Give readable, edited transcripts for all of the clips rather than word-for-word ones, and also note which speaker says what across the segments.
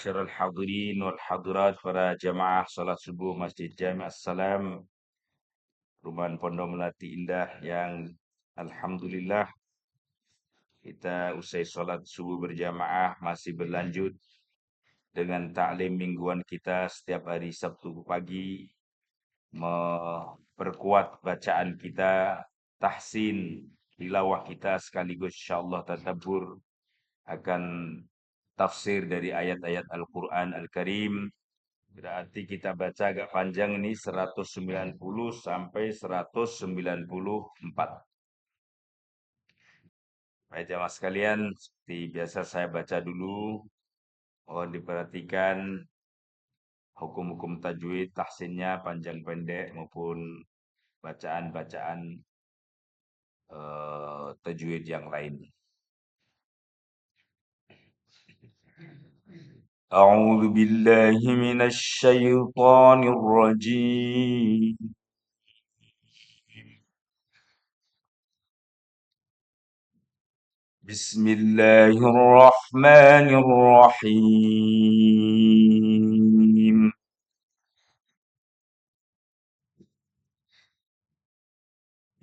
Speaker 1: Ma'asyiral hadirin wal hadirat, para jamaah salat subuh Masjid Jami' As-Salam, Perumahan Pondok Melati Indah yang alhamdulillah kita usai salat subuh berjamaah masih berlanjut dengan taklim mingguan kita setiap hari Sabtu pagi, memperkuat bacaan kita, tahsin tilawah kita, sekaligus insyaallah tadabbur akan tafsir dari ayat-ayat Al-Quran Al-Karim. Berarti kita baca agak panjang ini 190 sampai 194. Baik jamaah sekalian, seperti biasa saya baca dulu. Mohon diperhatikan hukum-hukum tajwid, tahsinnya panjang pendek maupun bacaan-bacaan tajwid yang lain. A'udzu billahi minasy syaithanir rajim. بسم الله الرحمن الرحيم.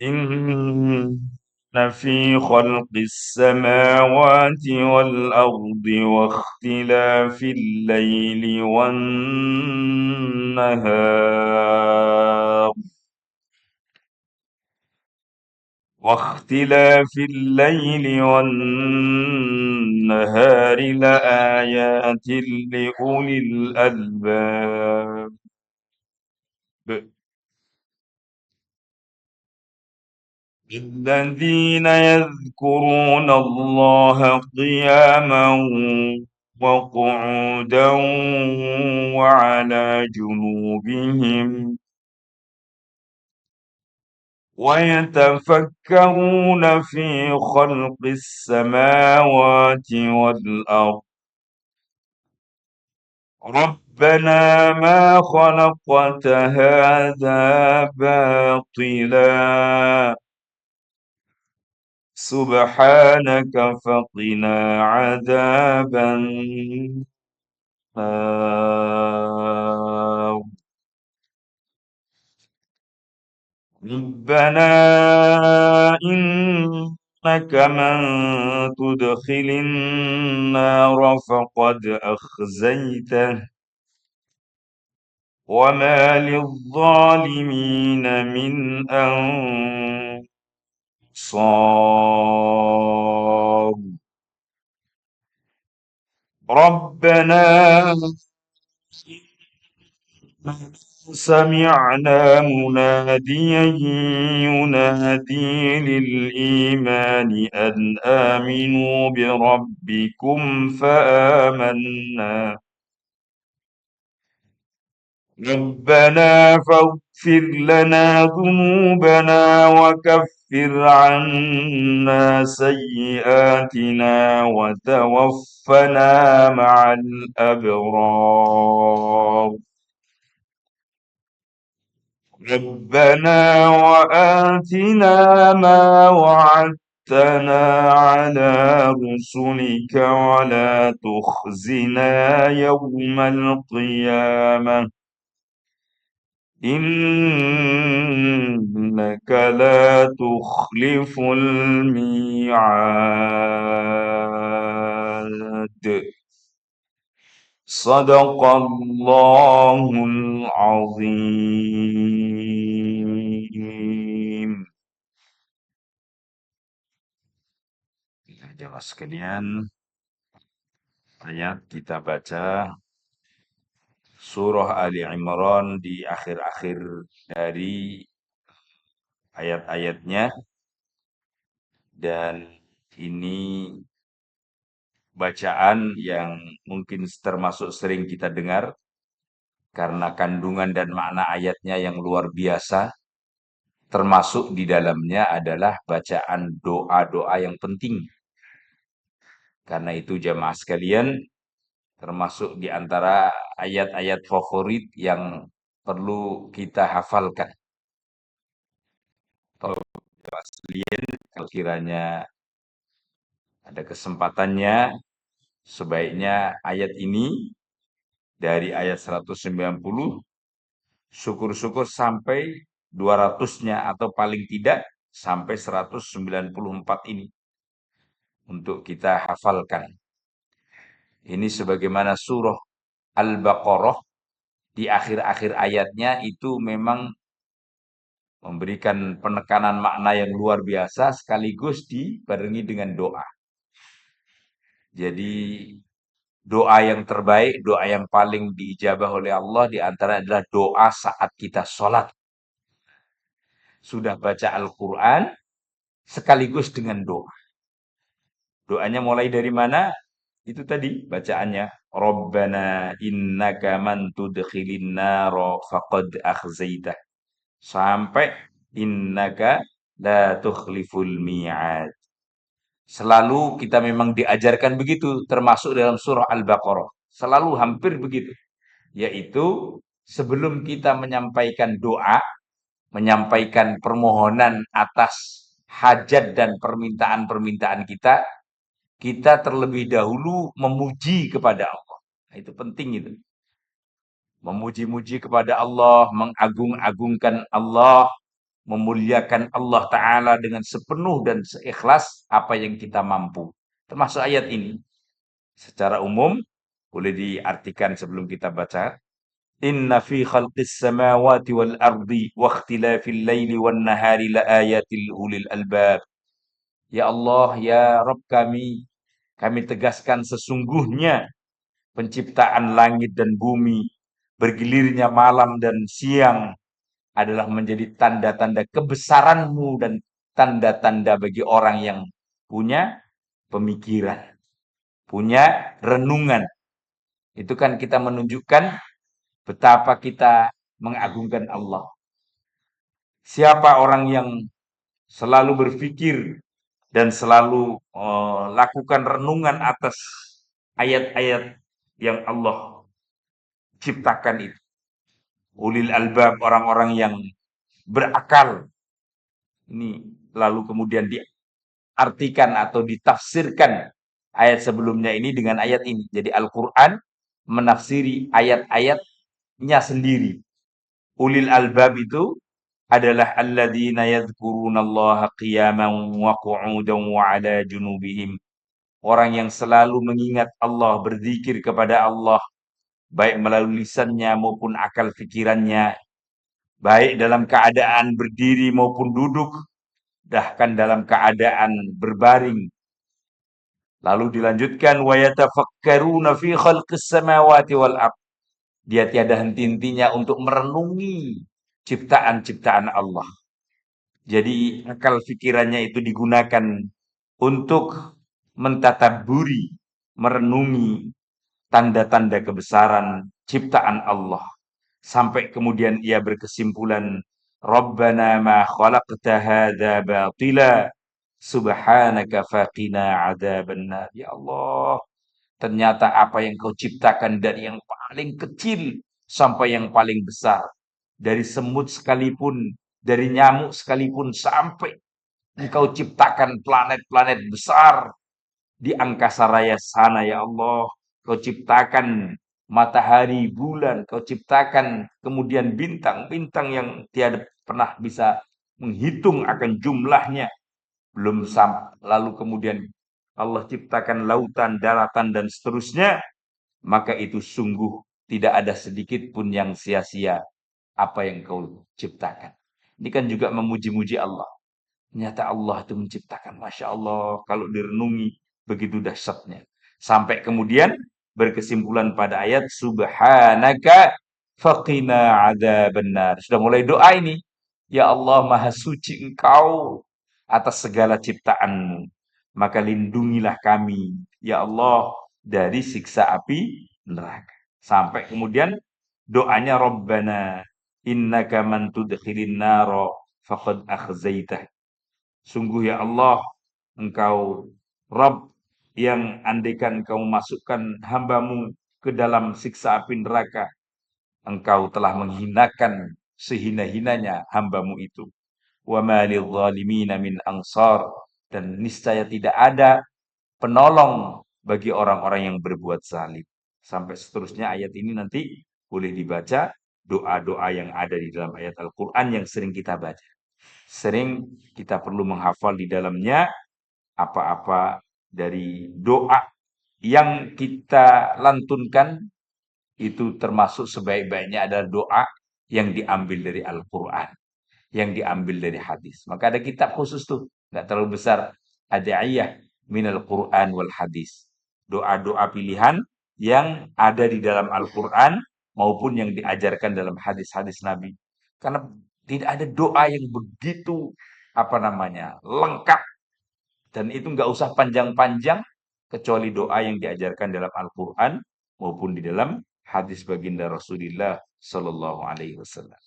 Speaker 1: إن في خلق السماوات والأرض واختلاف الليل والنهار لآيات لأولي الألباب. الذين يذكرون الله قياما وقعودا وعلى جنوبهم ويتفكرون في خلق السماوات والأرض ربنا ما خلقت هذا باطلا سبحانك فقنا عذاب النار. ربنا إنك من تدخل النار فقد أخزيته وما للظالمين من أنصار. ربنا سمعنا مناديا ينادي للإيمان أن آمنوا بربكم فآمنا ربنا فاغفر لنا ذنوبنا وكفر عنا سيئاتنا وتوفنا مع الأبرار. ربنا وآتنا ما وعدتنا على رسلك ولا تخزنا يوم القيامة إنك لا تخلف الميعاد. صدق الله العظيم. Jemaah sekalian, ayat kita baca surah Ali Imran di akhir-akhir dari ayat-ayatnya, dan ini bacaan yang mungkin termasuk sering kita dengar karena kandungan dan makna ayatnya yang luar biasa. Termasuk di dalamnya adalah bacaan doa-doa yang penting. Karena itu jemaah sekalian, termasuk di antara ayat-ayat favorit yang perlu kita hafalkan. Kalau jemaah sekalian, kalau kiranya ada kesempatannya, sebaiknya ayat ini Dari ayat 190, syukur-syukur sampai 200-nya atau paling tidak sampai 194 ini untuk kita hafalkan. Ini sebagaimana surah Al-Baqarah di akhir-akhir ayatnya itu memang memberikan penekanan makna yang luar biasa sekaligus dibarengi dengan doa. Jadi doa yang terbaik, doa yang paling diijabah oleh Allah di antara adalah doa saat kita sholat. Sudah baca Al-Quran sekaligus dengan doa. Doanya mulai dari mana? Itu tadi bacaannya. Rabbana innaka man tudkhilin naro faqad akhzaitah. Sampai innaka la tukhliful mi'ad. Selalu kita memang diajarkan begitu, termasuk dalam surah Al-Baqarah. Selalu hampir begitu. Yaitu sebelum kita menyampaikan doa, menyampaikan permohonan atas hajat dan permintaan-permintaan kita, kita terlebih dahulu memuji kepada Allah. Itu penting itu. Memuji-muji kepada Allah, mengagung-agungkan Allah, memuliakan Allah Ta'ala dengan sepenuh dan seikhlas apa yang kita mampu. Termasuk ayat ini. Secara umum, boleh diartikan sebelum kita baca. Inna fi khalqis samawati wal ardi wa ikhtilafil laili wan nahari la ayatil ulil albab. Ya Allah, ya Rabb kami tegaskan sesungguhnya penciptaan langit dan bumi, bergilirnya malam dan siang adalah menjadi tanda-tanda kebesaran-Mu dan tanda-tanda bagi orang yang punya pemikiran, punya renungan. Itu kan kita menunjukkan betapa kita mengagungkan Allah. Siapa orang yang selalu berpikir dan selalu lakukan renungan atas ayat-ayat yang Allah ciptakan itu. Ulil albab, orang-orang yang berakal. Ini lalu kemudian diartikan atau ditafsirkan ayat sebelumnya ini dengan ayat ini. Jadi Al-Quran menafsiri ayat-ayatnya sendiri. Ulil albab itu adalah alladzina yadhkurunallaha qiyaman wa qu'udan wa ala junubihim. Orang yang selalu mengingat Allah, berzikir kepada Allah, baik melalui lisannya maupun akal pikirannya, baik dalam keadaan berdiri maupun duduk, bahkan dalam keadaan berbaring. Lalu dilanjutkan wa yatafakkaruna fi khalqis samawati wal ardh. Dia tiada henti-hentinya untuk merenungi ciptaan-ciptaan Allah. Jadi akal pikirannya itu digunakan untuk mentadabburi, merenungi tanda-tanda kebesaran ciptaan Allah. Sampai kemudian ia berkesimpulan, Rabbana ma khalaqta hadza batila, subhanaka faqina adzabannar. Ya Allah, ternyata apa yang kau ciptakan dari yang paling kecil sampai yang paling besar. Dari semut sekalipun, dari nyamuk sekalipun, sampai engkau ciptakan planet-planet besar di angkasa raya sana, ya Allah. Kau ciptakan matahari, bulan, kau ciptakan kemudian bintang-bintang yang tiada pernah bisa menghitung akan jumlahnya. Belum sampai, lalu kemudian Allah ciptakan lautan, daratan, dan seterusnya, maka itu sungguh tidak ada sedikit pun yang sia-sia apa yang kau ciptakan. Ini kan juga memuji-muji Allah. Ternyata Allah itu menciptakan, Masya Allah, kalau direnungi begitu dahsyatnya. Sampai kemudian berkesimpulan pada ayat, Subhanaka faqina adzabannar. Sudah mulai doa ini. Ya Allah, maha suci engkau atas segala ciptaanmu. Maka lindungilah kami, ya Allah, dari siksa api neraka. Sampai kemudian doanya Rabbana innaka man tudkhilin naro faqad akhzaitah. Sungguh ya Allah, engkau Rabb yang andaikan engkau memasukkan hambamu ke dalam siksa api neraka, engkau telah menghinakan sehina-hinanya hambamu itu. Wa ma lidzalimina min ansar, dan niscaya tidak ada penolong bagi orang-orang yang berbuat zalim. sampai seterusnya ayat ini nanti boleh dibaca doa-doa yang ada di dalam ayat Al-Quran yang sering kita baca. Sering kita perlu menghafal di dalamnya apa-apa dari doa yang kita lantunkan itu termasuk sebaik-baiknya adalah doa yang diambil dari Al-Quran, yang diambil dari hadis. Maka ada kitab khusus tuh, nggak terlalu besar, Ad'iyah minal Quran wal hadis. Doa-doa pilihan yang ada di dalam Al-Quran maupun yang diajarkan dalam hadis-hadis Nabi. Karena tidak ada doa yang begitu apa namanya lengkap dan itu nggak usah panjang-panjang kecuali doa yang diajarkan dalam Al-Quran maupun di dalam hadis baginda Rasulullah Shallallahu Alaihi Wasallam.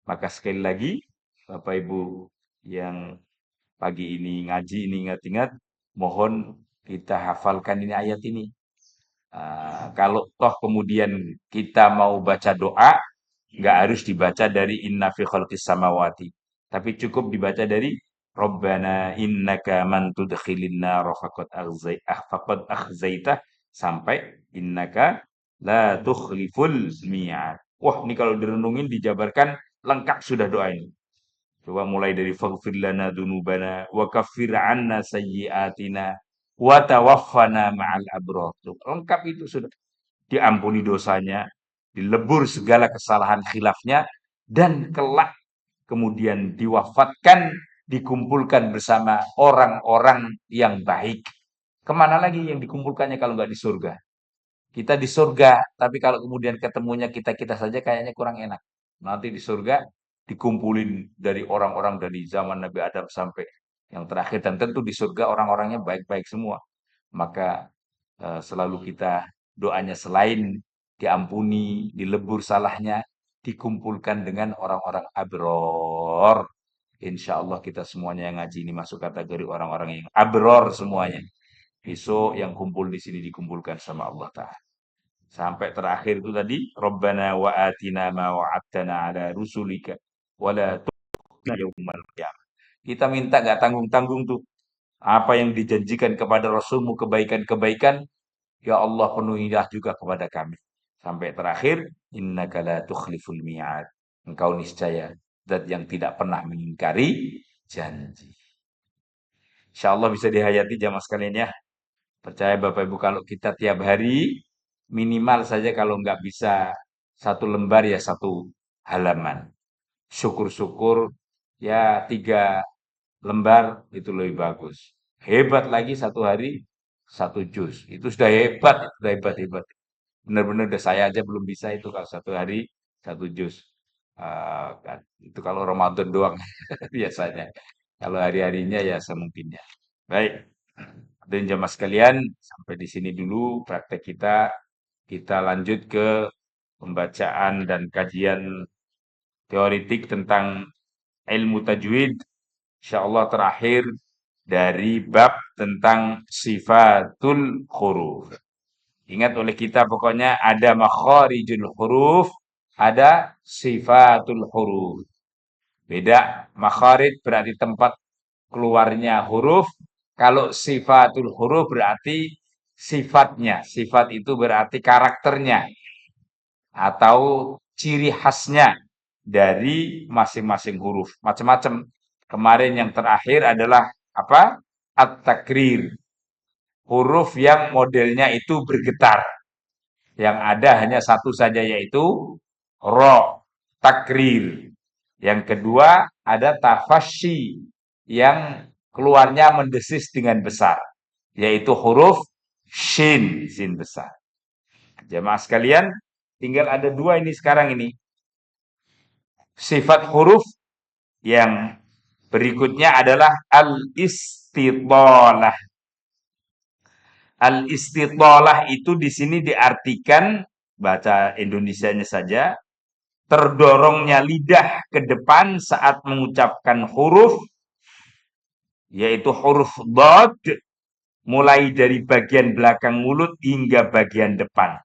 Speaker 1: Maka sekali lagi, Bapak Ibu yang pagi ini ngaji ini ingat-ingat, mohon kita hafalkan ini ayat ini. Kalau toh kemudian kita mau baca doa, nggak harus dibaca dari inna fi khalqis samawati, tapi cukup dibaca dari Rabbana innaka man tudkhilin nar faqad akhzaitah sampai innaka la tukhliful mi'ad. Wah, ini kalau direnungin dijabarkan lengkap sudah doa ini. Coba mulai dari faghfir lana dzunubana wa kaffir 'anna sayyi'atina wa tawaffana ma'al abrar. Lengkap itu sudah. Diampuni dosanya, dilebur segala kesalahan khilafnya, dan kelak kemudian diwafatkan, dikumpulkan bersama orang-orang yang baik. Kemana lagi yang dikumpulkannya kalau nggak di surga? Kita di surga, tapi kalau kemudian ketemunya kita-kita saja kayaknya kurang enak. Nanti di surga dikumpulin dari orang-orang dari zaman Nabi Adam sampai yang terakhir dan tentu di surga orang-orangnya baik-baik semua. Maka selalu kita doanya selain diampuni, dilebur salahnya, dikumpulkan dengan orang-orang abror. Insya Allah kita semuanya yang ngaji ini masuk kategori orang-orang yang abror semuanya. Besok yang kumpul di sini dikumpulkan sama Allah Ta'ala. Sampai terakhir itu tadi, Rabbana wa atina ma wa'adtana ala rusulika wa la tukhzina yaumal qiyamah. Kita minta nggak tanggung-tanggung tuh. Apa yang dijanjikan kepada Rasulmu kebaikan-kebaikan, ya Allah penuhilah juga kepada kami. Sampai terakhir, innaka la tukhliful mi'ad. Engkau niscaya zat yang tidak pernah mengingkari janji. Insya Allah bisa dihayati jamaah sekalian ya. Percaya Bapak Ibu kalau kita tiap hari minimal saja kalau nggak bisa satu lembar ya satu halaman. Syukur-syukur ya 3 lembar itu lebih bagus. Hebat lagi satu hari satu juz. Itu sudah hebat, sudah hebat-hebat. Benar-benar udah saya aja belum bisa itu kalau satu hari satu juz. Itu kalau Ramadan doang biasanya. Kalau hari-harinya ya semungkinnya. Baik. Dan jamaah sekalian, sampai di sini dulu praktek kita. Kita lanjut ke pembacaan dan kajian teoritik tentang ilmu tajwid. Insyaallah terakhir dari bab tentang sifatul huruf. Ingat oleh kita pokoknya ada makharijul huruf, ada sifatul huruf. Beda, makharij berarti tempat keluarnya huruf. Kalau sifatul huruf berarti sifatnya. Sifat itu berarti karakternya atau ciri khasnya dari masing-masing huruf. Macam-macam. Kemarin yang terakhir adalah apa? At-takrir. Huruf yang modelnya itu bergetar. Yang ada hanya satu saja yaitu ro, takrir. Yang kedua ada tafasyi yang keluarnya mendesis dengan besar, yaitu huruf shin, sin besar. Jemaah sekalian, tinggal ada 2 ini sekarang ini. Sifat huruf yang berikutnya adalah al-istitalah. Al-istitalah itu di sini diartikan, baca Indonesianya saja, terdorongnya lidah ke depan saat mengucapkan huruf, yaitu huruf dhad, mulai dari bagian belakang mulut hingga bagian depan.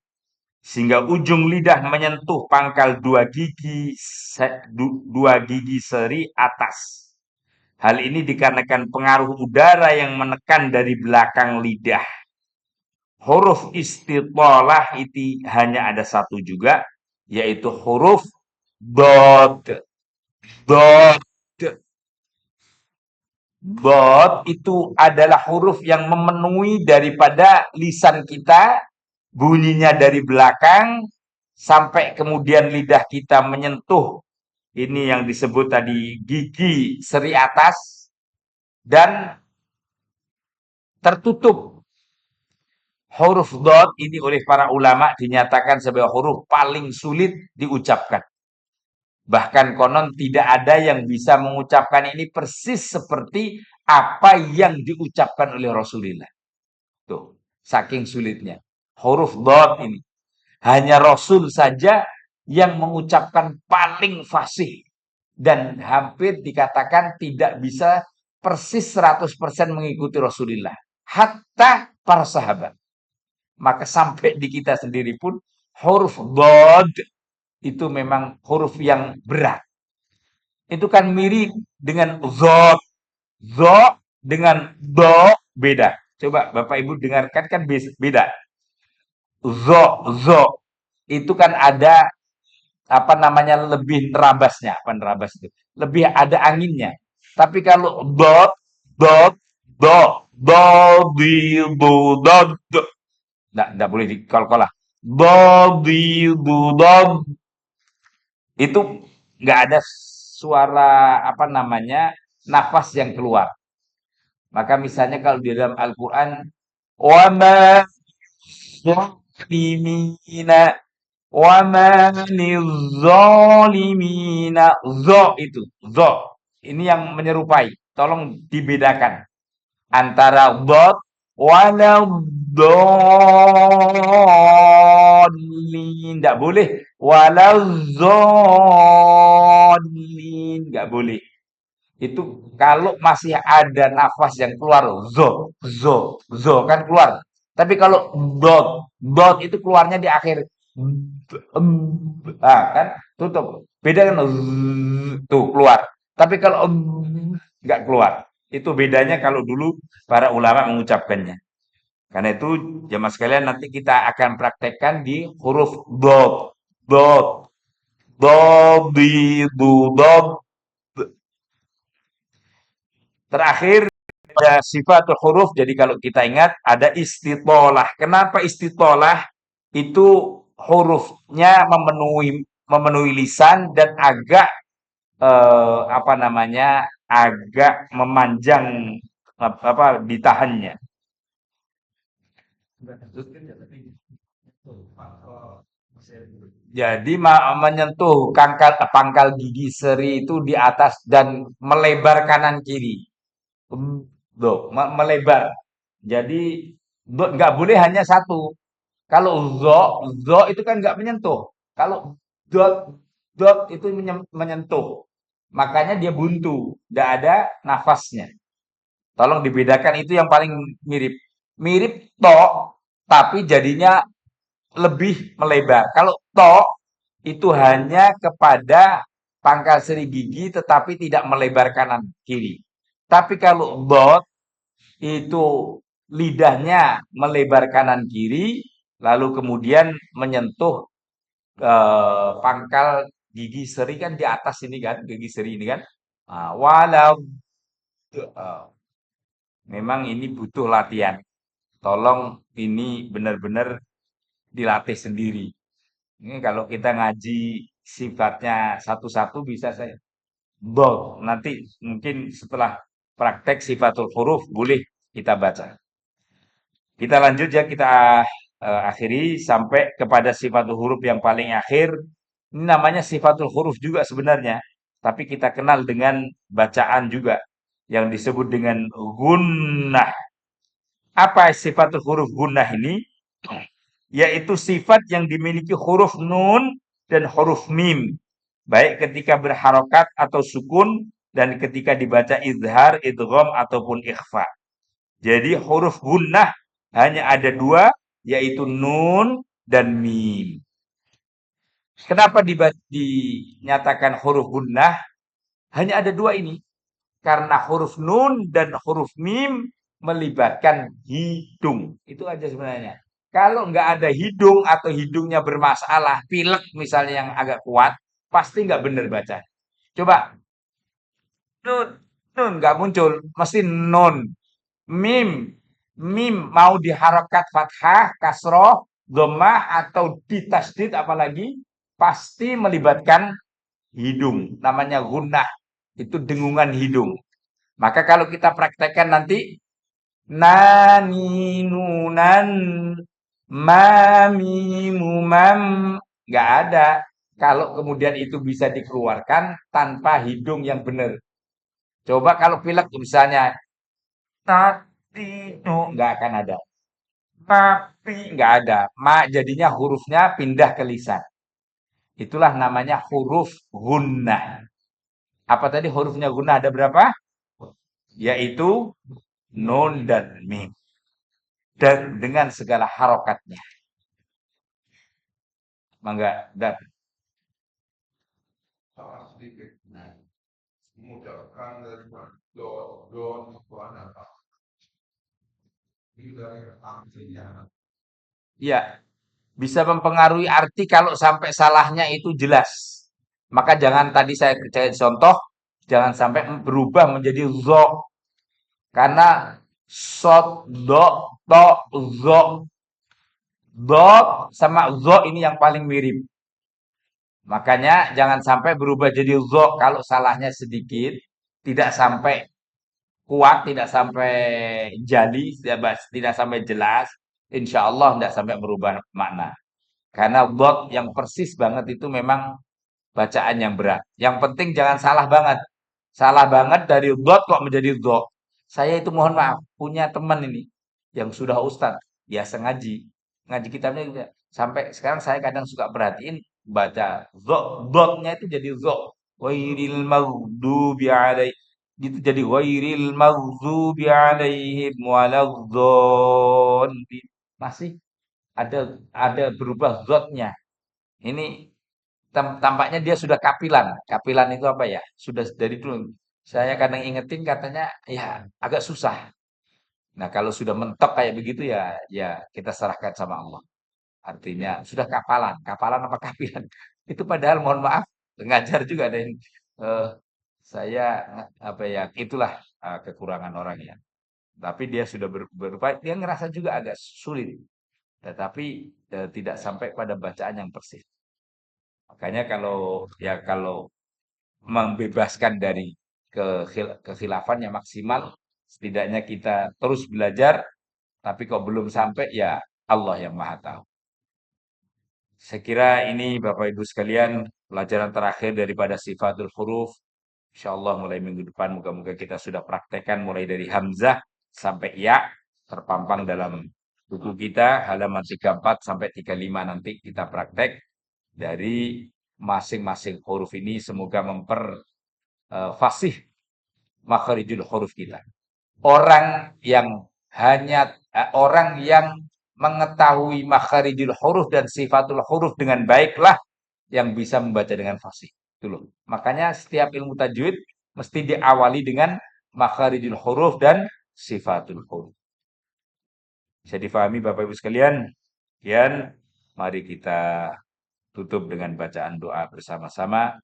Speaker 1: Sehingga ujung lidah menyentuh pangkal dua gigi seri atas. Hal ini dikarenakan pengaruh udara yang menekan dari belakang lidah. Huruf istitolah itu hanya ada satu juga, yaitu huruf dot. Dot. Dot itu adalah huruf yang memenuhi daripada lisan kita, bunyinya dari belakang, sampai kemudian lidah kita menyentuh, ini yang disebut tadi gigi seri atas, dan tertutup. Huruf dot ini oleh para ulama dinyatakan sebagai huruf paling sulit diucapkan. Bahkan konon tidak ada yang bisa mengucapkan ini persis seperti apa yang diucapkan oleh Rasulullah. Tuh, saking sulitnya. Huruf dot ini. Hanya Rasul saja yang mengucapkan paling fasih. Dan hampir dikatakan tidak bisa persis 100% mengikuti Rasulullah. Hatta para sahabat. Maka sampai di kita sendiri pun huruf dot itu memang huruf yang berat. Itu kan mirip dengan zot. Zot dengan do beda. Coba Bapak Ibu dengarkan kan beda. Zo itu kan ada apa namanya lebih nerabasnya, apa nerabas itu? Lebih ada anginnya. Tapi kalau dot, dot, do, do, di, do, do. Nggak boleh dikol-kolah. Do, di, do, do. Itu nggak ada suara apa namanya nafas yang keluar. Maka misalnya kalau di dalam Al-Quran, wama zalimina, wama nizalimina, zo itu, zo. Ini yang menyerupai. Tolong dibedakan antara dot wala dolin, nggak boleh wala zolin, nggak boleh. Itu kalau masih ada nafas yang keluar zo kan keluar. Tapi kalau dot itu keluarnya di akhir. Ah, kan tutup. Beda kan tuh keluar. Tapi kalau nggak keluar. Itu bedanya kalau dulu para ulama mengucapkannya. Karena itu jemaah sekalian nanti kita akan praktekkan di huruf dot, dot, dot, di, du, dot. Terakhir ada sifatul huruf. Jadi kalau kita ingat ada istitolah. Kenapa istitolah? Itu hurufnya memenuhi lisan dan agak apa namanya? Agak memanjang apa ditahannya. Jadi menyentuh pangkal gigi seri itu di atas dan melebar kanan kiri. Melebar. Jadi nggak boleh hanya satu. Kalau zo itu kan nggak menyentuh. Kalau dot, dot itu menyentuh. Makanya dia buntu, nggak ada nafasnya. Tolong dibedakan itu yang paling mirip. Mirip to, tapi jadinya lebih melebar. Kalau to itu hanya kepada pangkal seri gigi tetapi tidak melebar kanan kiri. Tapi kalau dot itu lidahnya melebar kanan kiri lalu kemudian menyentuh pangkal gigi seri kan di atas ini kan, gigi seri ini kan. Nah, walau memang ini butuh latihan. Tolong ini benar-benar dilatih sendiri. Ini kalau kita ngaji sifatnya satu-satu bisa saya. Nanti mungkin setelah praktek sifatul huruf boleh kita baca. Kita lanjut ya, kita akhiri sampai kepada sifatul huruf yang paling akhir. Ini namanya sifatul huruf juga sebenarnya. Tapi kita kenal dengan bacaan juga. Yang disebut dengan gunnah. Apa sifatul huruf gunnah ini? Yaitu sifat yang dimiliki huruf nun dan huruf mim. Baik ketika berharokat atau sukun dan ketika dibaca izhar, idgham ataupun ikhfa. Jadi huruf gunnah hanya ada dua, yaitu nun dan mim. Kenapa dinyatakan huruf gunnah? Hanya ada dua ini. Karena huruf nun dan huruf mim melibatkan hidung. Itu aja sebenarnya. Kalau nggak ada hidung atau hidungnya bermasalah, pilek misalnya yang agak kuat, pasti nggak bener baca. Coba nun, nun nggak muncul, mesti nun. Mim, mim mau diharokat fathah, kasroh, dhammah atau ditasdid apalagi pasti melibatkan hidung. Namanya gunnah. Itu dengungan hidung. Maka kalau kita praktekkan nanti nani nunan mamimu mam nggak ada. Kalau kemudian itu bisa dikeluarkan tanpa hidung yang benar. Coba kalau pilek misalnya tatino nggak akan ada. Tapi nggak ada. Ma jadinya hurufnya pindah ke lisan. Itulah namanya huruf gunnah. Apa tadi hurufnya gunnah ada berapa? Yaitu nun dan mim. Dan dengan segala harokatnya. Mangga, dan
Speaker 2: sedikit memudahkan daripada do itu apa? Ini dari artinya.
Speaker 1: ya bisa mempengaruhi arti kalau sampai salahnya itu jelas. Maka jangan tadi saya contoh, jangan sampai berubah menjadi zo. Karena sot, do, to, zo. Do sama zo ini yang paling mirip. Makanya jangan sampai berubah jadi zo kalau salahnya sedikit. Tidak sampai kuat, tidak sampai jali, tidak sampai jelas. Insya Allah tidak sampai berubah makna. Karena dot yang persis banget itu memang bacaan yang berat. Yang penting jangan salah banget. Salah banget dari dot kok menjadi dot. Saya itu mohon maaf, punya teman ini yang sudah ustadz, biasa ngaji. Ngaji kitabnya juga. Sampai sekarang saya kadang suka perhatiin baca dot, dotnya itu jadi dot. Wairil maghdubi alaih. Gitu jadi wairil maghdubi alaihim waladhdallin. Masih ada berubah zotnya. Ini tampaknya dia sudah kapilan. Kapilan itu apa ya? Sudah dari dulu. Saya kadang ingetin katanya ya agak susah. Nah, kalau sudah mentok kayak begitu ya ya kita serahkan sama Allah. Artinya sudah kapalan. Kapalan apa kapilan? Itu padahal mohon maaf ngajar juga ada yang eh, saya apa ya itulah kekurangan orang ya. Tapi dia sudah berupaya, dia ngerasa juga agak sulit. Tetapi tidak sampai pada bacaan yang persis. Makanya kalau membebaskan dari kekhilafan yang maksimal, setidaknya kita terus belajar, tapi kok belum sampai ya Allah yang Maha tahu. Saya kira ini Bapak Ibu sekalian pelajaran terakhir daripada sifatul huruf. Insyaallah mulai minggu depan moga-moga kita sudah praktekkan mulai dari hamzah sampai ya terpampang dalam buku kita halaman 34 sampai 35 nanti kita praktek dari masing-masing huruf ini semoga fasih makharijul huruf kita. Orang yang mengetahui makharijul huruf dan sifatul huruf dengan baiklah yang bisa membaca dengan fasih. Itu loh. Makanya setiap ilmu tajwid mesti diawali dengan makharijul huruf dan sifatul huruf. Bisa difahami Bapak Ibu sekalian? Kemudian mari kita tutup dengan bacaan doa bersama-sama.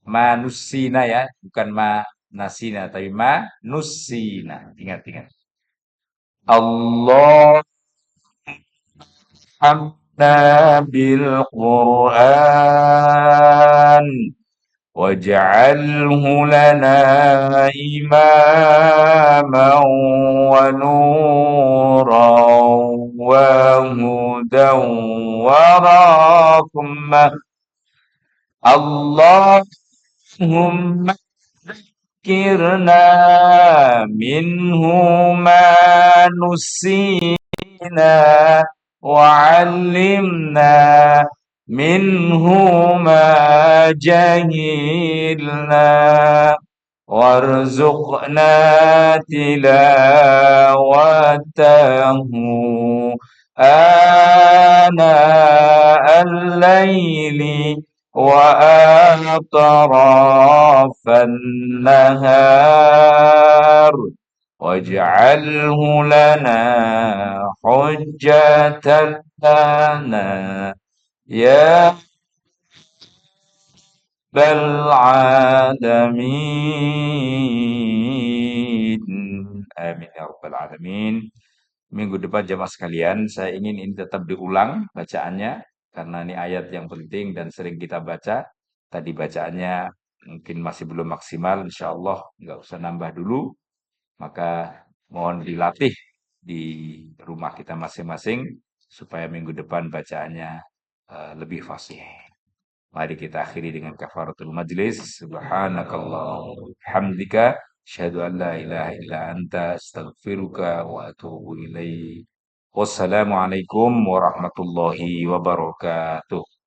Speaker 1: Manusina ya, bukan manasina, tapi manusina. Ingat-ingat. Allah hamna bil Qur'an waj'alhu lana imaman wa nuran wa hudan wa rahmah. Allahumma kirna minhu ma nusina wa 'allimna minhu ma jahilna warzuqna tilawatahu ana al-laili وأطراف النهار واجعله لنا حجة لنا يا رب العالمين. Amin ya rabbal alamin. Minggu depan jemaah sekalian, saya ingin ini tetap diulang bacaannya karena ini ayat yang penting dan sering kita baca. Tadi bacaannya mungkin masih belum maksimal, insya Allah nggak usah nambah dulu. Maka mohon dilatih di rumah kita masing-masing supaya minggu depan bacaannya lebih fasih. Mari kita akhiri dengan kafaratul majlis. Subhanakallahumma hamdika asyhadu an la ilaha illa anta astaghfiruka wa atubu ilaik. Wassalamualaikum warahmatullahi wabarakatuh.